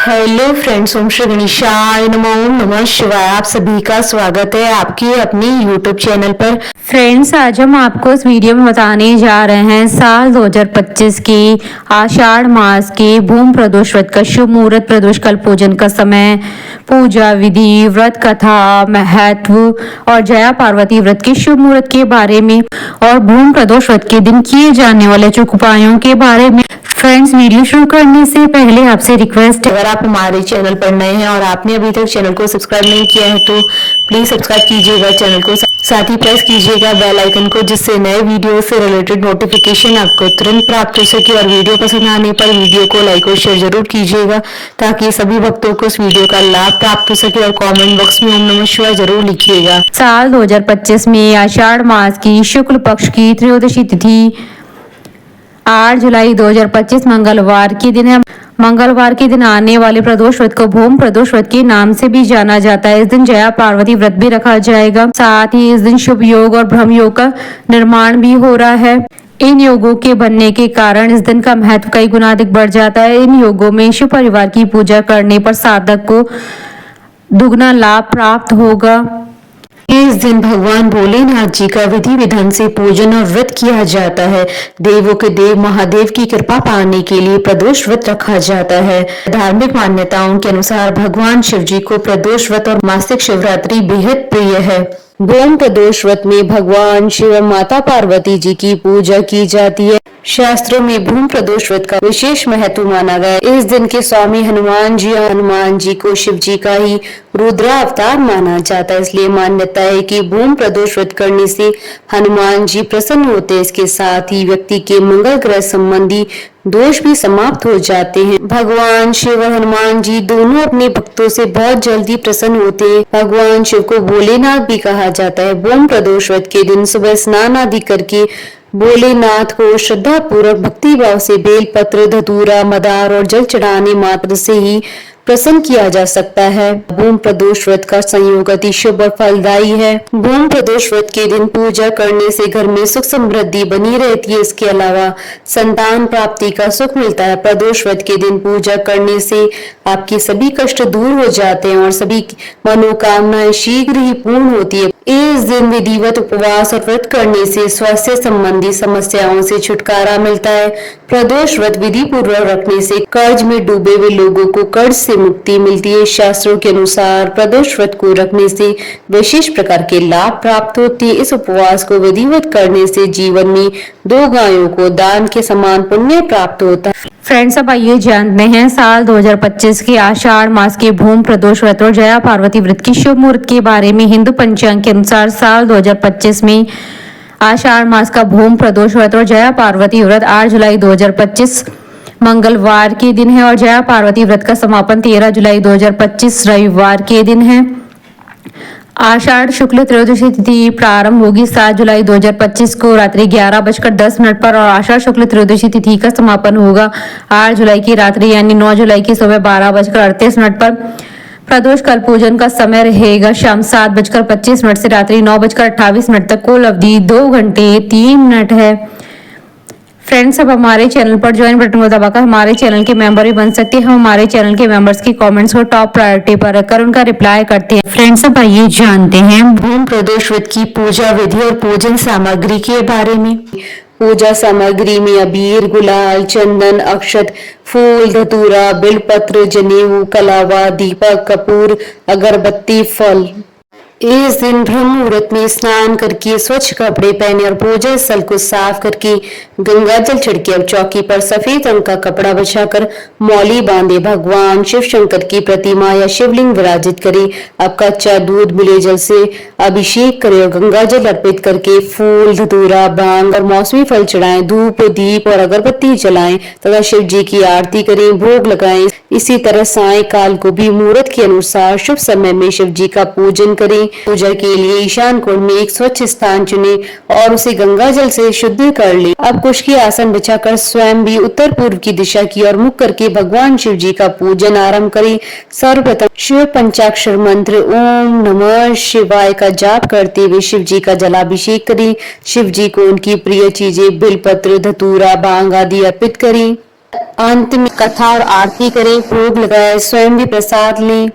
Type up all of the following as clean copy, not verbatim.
Hello friends, ओम श्री गणेशाय नमः। ओम नमः शिवाय। आप सभी का स्वागत है आपके अपने यूट्यूब चैनल पर। फ्रेंड्स, आज हम आपको इस वीडियो में बताने जा रहे हैं साल 2025 की आषाढ़ मास के भूमि प्रदोष व्रत का शुभ मुहूर्त, प्रदोष कल्प पूजन का समय, पूजा विधि, व्रत कथा, महत्व और जया पार्वती व्रत के शुभ मुहूर्त के बारे में और भूमि प्रदोष व्रत के दिन किए जाने वाले चुक उपायों के बारे में। फ्रेंड्स, वीडियो शुरू करने से पहले आपसे रिक्वेस्ट है, अगर आप हमारे चैनल पर नए हैं और आपने अभी तक चैनल को सब्सक्राइब नहीं किया है तो प्लीज सब्सक्राइब कीजिएगा चैनल को, साथ ही प्रेस कीजिएगा बेल आइकन को, जिससे नए वीडियो से रिलेटेड नोटिफिकेशन आपको तुरंत प्राप्त हो सके। और वीडियो पसंद आने पर वीडियो को लाइक और शेयर जरूर कीजिएगा ताकि सभी भक्तों को इस वीडियो का लाभ प्राप्त हो सके। और कमेंट बॉक्स में ओम नमः शिवाय जरूर लिखिएगा। साल 2025 में आषाढ़ मास की शुक्ल पक्ष की त्रयोदशी तिथि 8 जुलाई 2025 मंगलवार के दिन है। मंगलवार के दिन आने वाले प्रदोष व्रत को भूमि प्रदोष व्रत के नाम से भी जाना जाता है। इस दिन जया पार्वती व्रत भी रखा जाएगा। साथ ही इस दिन शुभ योग और ब्रह्म योग का निर्माण भी हो रहा है। इन योगों के बनने के कारण इस दिन का महत्व कई गुना अधिक बढ़ जाता है। इन योगों में शिव परिवार की पूजा करने पर साधक को दुगना लाभ प्राप्त होगा। इस दिन भगवान भोलेनाथ जी का विधि विधान से पूजन और व्रत किया जाता है। देवों के देव महादेव की कृपा पाने के लिए प्रदोष व्रत रखा जाता है। धार्मिक मान्यताओं के अनुसार भगवान शिव जी को प्रदोष व्रत और मासिक शिवरात्रि बेहद प्रिय है। भूमि प्रदोष व्रत में भगवान शिव और माता पार्वती जी की पूजा की जाती है। शास्त्रों में भूमि प्रदोष व्रत का विशेष महत्व माना गया है। इस दिन के स्वामी हनुमान जी और हनुमान जी को शिव जी का ही रुद्रा अवतार माना जाता है। इसलिए मान्यता है कि भूमि प्रदोष व्रत करने से हनुमान जी प्रसन्न होते हैं। इसके साथ ही व्यक्ति के मंगल ग्रह संबंधी दोष भी समाप्त हो जाते हैं। भगवान शिव और हनुमान जी दोनों अपने भक्तों से बहुत जल्दी प्रसन्न होते हैं। भगवान शिव को भोलेनाथ भी कहा जाता है। भूमि प्रदोष व्रत के दिन सुबह स्नान आदि करके भोलेनाथ को श्रद्धा पूर्वक भक्ति भाव से बेलपत्र, धतूरा, मदार और जल चढ़ाने मात्र से ही प्रसन्न किया जा सकता है। भूमि प्रदोष व्रत का संयोग अति शुभ और फलदायी है। भूमि प्रदोष व्रत के दिन पूजा करने से घर में सुख समृद्धि बनी रहती है। इसके अलावा संतान प्राप्ति का सुख मिलता है। प्रदोष व्रत के दिन पूजा करने से आपके सभी कष्ट दूर हो जाते हैं और सभी मनोकामनाएं शीघ्र ही पूर्ण होती है। इस दिन विधिवत उपवास और व्रत करने से स्वास्थ्य संबंधी समस्याओं से छुटकारा मिलता है। प्रदोष व्रत विधि पूर्वक रखने से कर्ज में डूबे हुए लोगों को कर्ज से मुक्ति मिलती है। शास्त्रों के अनुसार प्रदोष व्रत को रखने से विशेष प्रकार के लाभ प्राप्त होते हैं। इस उपवास को विधिवत करने से जीवन में 2 गायों को दान के समान पुण्य प्राप्त होता है। फ्रेंड्स, अब आइए जानते हैं साल 2025 के आषाढ़ मास के भूमि प्रदोष व्रत और जया पार्वती व्रत की शुभ मुहूर्त के बारे में। हिंदू पंचांग के अनुसार साल 2025 में आषाढ़ मास का भूमि प्रदोष व्रत और जया पार्वती व्रत 8 जुलाई 2025 मंगलवार के दिन है और जया पार्वती व्रत का समापन 13 जुलाई 2025 रविवार के दिन है। आषाढ़ शुक्ल त्रयोदशी तिथि प्रारंभ होगी 7 जुलाई 2025 को रात्रि 11:10 पर और आषाढ़ शुक्ल त्रयोदशी तिथि का समापन होगा 8 जुलाई की रात्रि यानी 9 जुलाई की सुबह 12:38 पर। प्रदोष कल्प पूजन का समय रहेगा शाम 7:25 से रात्रि 9:28 तक। कुल अवधि 2 घंटे 3 मिनट है। फ्रेंड्स, अब हमारे चैनल पर ज्वाइन बटन को दबाकर हमारे चैनल के मेंबर भी बन सकते हैं। हम हमारे चैनल के मेंबर्स की कमेंट्स को टॉप प्रायोरिटी पर रखकर उनका रिप्लाई करते हैं। फ्रेंड्स, अब आइए जानते हैं भूमि प्रदोष व्रत की पूजा विधि और पूजन सामग्री के बारे में। पूजा सामग्री में अबीर, गुलाल, चंदन, अक्षत, फूल, धतूरा, बिलपत्र, जनेऊ, कलावा, दीपक, कपूर, अगरबत्ती, फल। इस दिन ब्रह्म मुहूर्त में स्नान करके स्वच्छ कपड़े पहने और पूजा स्थल को साफ करके गंगा जल छिड़के और चौकी पर सफेद रंग का कपड़ा बिछाकर मौली बांधे भगवान शिव शंकर की प्रतिमा या शिवलिंग विराजित करे। अब कच्चा दूध मिले जल से अभिषेक करे और गंगा जल अर्पित करके फूल, धतूरा, भांग और मौसमी फल चढ़ाएं, धूप, दीप और अगरबत्ती जलाएं तथा शिव जी की आरती करें, भोग लगाएं। इसी तरह सायंकाल को भी मुहूर्त के अनुसार शुभ समय में शिव जी का पूजन करें। पूजा के लिए ईशान कोण में एक स्वच्छ स्थान चुने और उसे गंगा जल से शुद्ध कर ले। अब कुश की आसन बिछाकर स्वयं भी उत्तर पूर्व की दिशा की ओर मुख करके भगवान शिव जी का पूजन आरंभ करें। सर्वप्रथम शिव पंचाक्षर मंत्र ओम नमः शिवाय का जाप करते हुए शिव जी का जलाभिषेक करें। शिव जी को उनकी प्रिय चीजें बिलपत्र, धतूरा, भांग आदि अर्पित करें। अंत में कथा और आरती करें, भोग लगाए, स्वयं भी प्रसाद लें।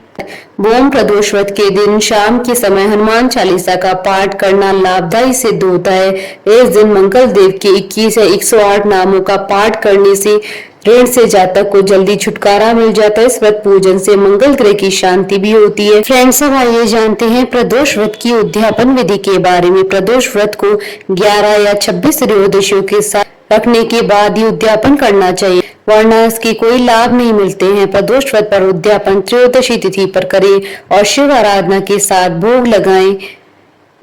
भूम प्रदोष व्रत के दिन शाम के समय हनुमान चालीसा का पाठ करना लाभदायी सिद्ध होता है। इस दिन मंगल देव के 21 या 108 नामों का पाठ करने से ऋण से जातक को जल्दी छुटकारा मिल जाता है। इस व्रत पूजन से मंगल ग्रह की शांति भी होती है। फ्रेंड्स, अब आइए जानते हैं प्रदोष व्रत की उद्यापन विधि के बारे में। प्रदोष व्रत को 11 या 26 त्रयोदशियों के साथ रखने के बाद ही उद्यापन करना चाहिए, वरना इसके कोई लाभ नहीं मिलते हैं। प्रदोष व्रत पर उद्यापन त्रयोदशी तिथि पर करें और शिव आराधना के साथ भोग लगाएं।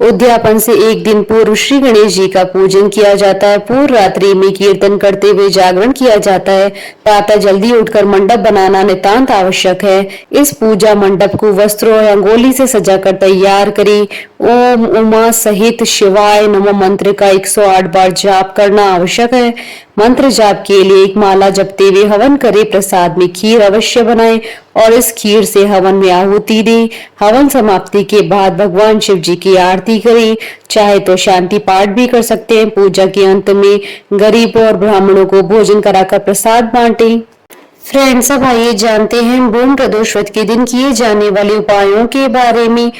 उद्यापन से एक दिन पूर्व श्री गणेश जी का पूजन किया जाता है। पूर्व रात्रि में कीर्तन करते हुए जागरण किया जाता है। प्रातः जल्दी उठकर मंडप बनाना नितांत आवश्यक है। इस पूजा मंडप को वस्त्रों और रंगोली से सजाकर तैयार करें। ओम उमा सहित शिवाय नमः मंत्र का 108 बार जाप करना आवश्यक है। मंत्र जाप के लिए एक माला जपते हुए हवन करें। प्रसाद में खीर अवश्य बनाएं और इस खीर से हवन में आहुति दें। हवन समाप्ति के बाद भगवान शिव जी की आरती करें। चाहे तो शांति पाठ भी कर सकते हैं। पूजा के अंत में गरीबों और ब्राह्मणों को भोजन कराकर प्रसाद बांटें। फ्रेंड्स, अब आइए जानते हैं भूम प्रदोष व्रत के दिन किए जाने वाले उपायों के बारे में।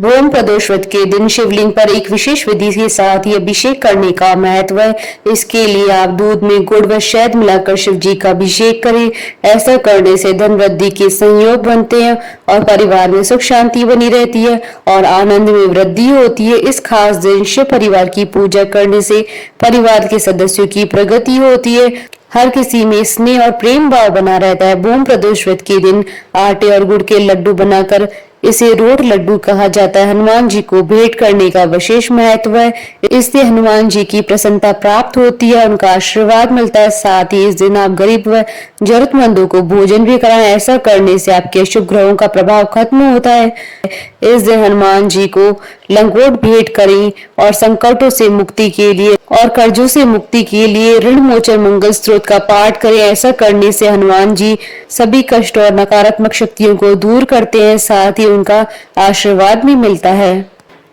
भूम प्रदोष व्रत के दिन शिवलिंग पर एक विशेष विधि के साथ ही अभिषेक करने का महत्व है। इसके लिए आप दूध में गुड़ व शहद मिलाकर शिव जी का अभिषेक करें। ऐसा करने से धन वृद्धि के संयोग बनते हैं और परिवार में सुख शांति बनी रहती है और आनंद में वृद्धि होती है। इस खास दिन शिव परिवार की पूजा करने से परिवार के सदस्यों की प्रगति होती है। हर किसी में स्नेह और प्रेम भाव बना रहता है। भूम प्रदोष व्रत के दिन आटे और गुड़ के लड्डू बनाकर इसे रोट लड्डू कहा जाता है। हनुमान जी को भेंट करने का विशेष महत्व है। इससे हनुमान जी की प्रसन्नता प्राप्त होती है, उनका आशीर्वाद मिलता है। साथ ही इस दिन आप गरीब व जरूरतमंदों को भोजन भी कराएं। ऐसा करने से आपके शुभ ग्रहों का प्रभाव खत्म होता है। इस दिन हनुमान जी को लंगोट भेंट करें और संकटों से मुक्ति के लिए और कर्जों से मुक्ति के लिए ऋण मोचन मंगल स्त्रोत का पाठ करें। ऐसा करने से हनुमान जी सभी कष्ट और नकारात्मक शक्तियों को दूर करते हैं। साथ ही उनका आशीर्वाद भी मिलता है।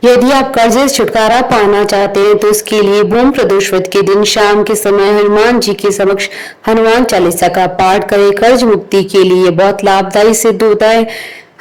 यदि आप कर्जे से छुटकारा पाना चाहते हैं तो इसके लिए भूम प्रदोष व्रत के दिन शाम के समय हनुमान जी के समक्ष हनुमान चालीसा का पाठ करें। कर्ज मुक्ति के लिए बहुत लाभदायी सिद्ध होता है।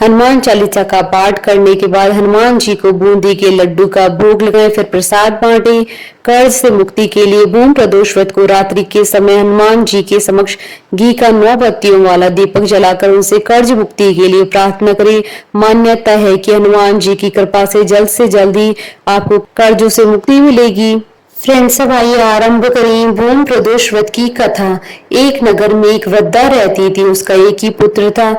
हनुमान चालीसा का पाठ करने के बाद हनुमान जी को बूंदी के लड्डू का भोग लगाएं, फिर प्रसाद बांटें। कर्ज से मुक्ति के लिए भूम प्रदोष व्रत को रात्रि के समय हनुमान जी के समक्ष घी का 9 बत्तियों वाला दीपक जलाकर उनसे कर्ज मुक्ति के लिए प्रार्थना करें। मान्यता है कि हनुमान जी की कृपा से जल्द ही आपको कर्जों से मुक्ति मिलेगी। फ्रेंड्स, अब आइए आरंभ करें भूम प्रदोष व्रत की कथा। एक नगर में एक वृद्धा रहती थी। उसका एक ही पुत्र था।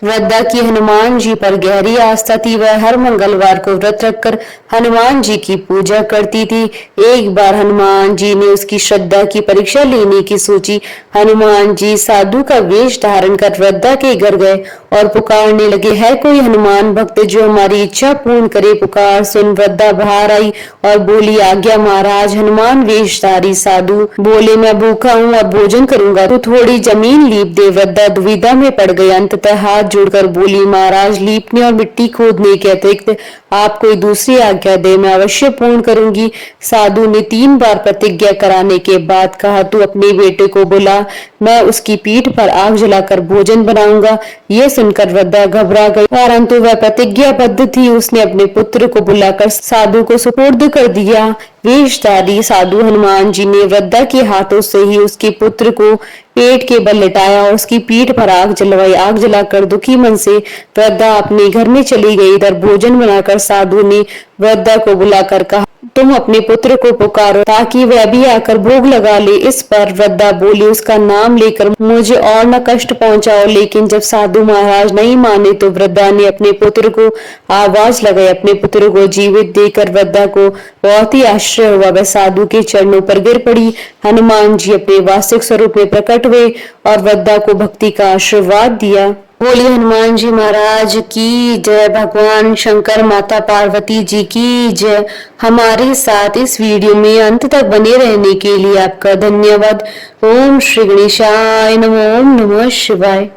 वृद्धा की हनुमान जी पर गहरी आस्था थी। वह हर मंगलवार को व्रत रखकर हनुमान जी की पूजा करती थी। एक बार हनुमान जी ने उसकी श्रद्धा की परीक्षा लेने की सोची। हनुमान जी साधु का वेश धारण कर वृद्धा के घर गए और पुकारने लगे, है कोई हनुमान भक्त जो हमारी इच्छा पूर्ण करे? पुकार सुन वृद्धा बाहर आई और बोली, आज्ञा महाराज। हनुमान वेशधारी साधु बोले, मैं भूखा हूँ और भोजन करूंगा, तू थोड़ी जमीन लीप दे। वृद्धा दुविधा में पड़ गई। अंततः हाथ जोड़कर बोली, महाराज लीपने और मिट्टी खोदने के अतिरिक्त आप कोई दूसरी आज्ञा दे, मैं अवश्य पूर्ण करूंगी। साधु ने 3 बार प्रतिज्ञा कराने के बाद कहा, तू अपने बेटे को बुला, मैं उसकी पीठ पर आग जलाकर भोजन बनाऊंगा। यह सुनकर वृद्धा घबरा गई, परंतु वह प्रतिज्ञाबद्ध थी। उसने अपने पुत्र को बुलाकर साधु को सुपुर्द कर दिया। वेशधारी साधु हनुमान जी ने वृद्धा के हाथों से ही उसके पुत्र को पेट के बल लिटाया और उसकी पीठ पर आग जलवाई। आग जलाकर दुखी मन से वृद्धा अपने घर में चली गई। इधर भोजन बनाकर साधु ने वृद्धा को बुलाकर कहा, तुम अपने पुत्र को पुकारो ताकि वह भी आकर भोग लगा ले। इस पर वृद्धा बोली, उसका नाम लेकर मुझे और न कष्ट पहुंचाओ। लेकिन जब साधु महाराज नहीं माने तो वृद्धा ने अपने पुत्र को आवाज लगाई। अपने पुत्र को जीवित देखकर वृद्धा को बहुत ही आश्चर्य हुआ। वह साधु के चरणों पर गिर पड़ी। हनुमान जी अपने वास्तविक स्वरूप में प्रकट हुए और वृद्धा को भक्ति का आशीर्वाद दिया। बोलिए हनुमान जी महाराज की जय। भगवान शंकर माता पार्वती जी की जय। हमारे साथ इस वीडियो में अंत तक बने रहने के लिए आपका धन्यवाद। ओम श्री गणेशाय नमः। ओम नमः शिवाय।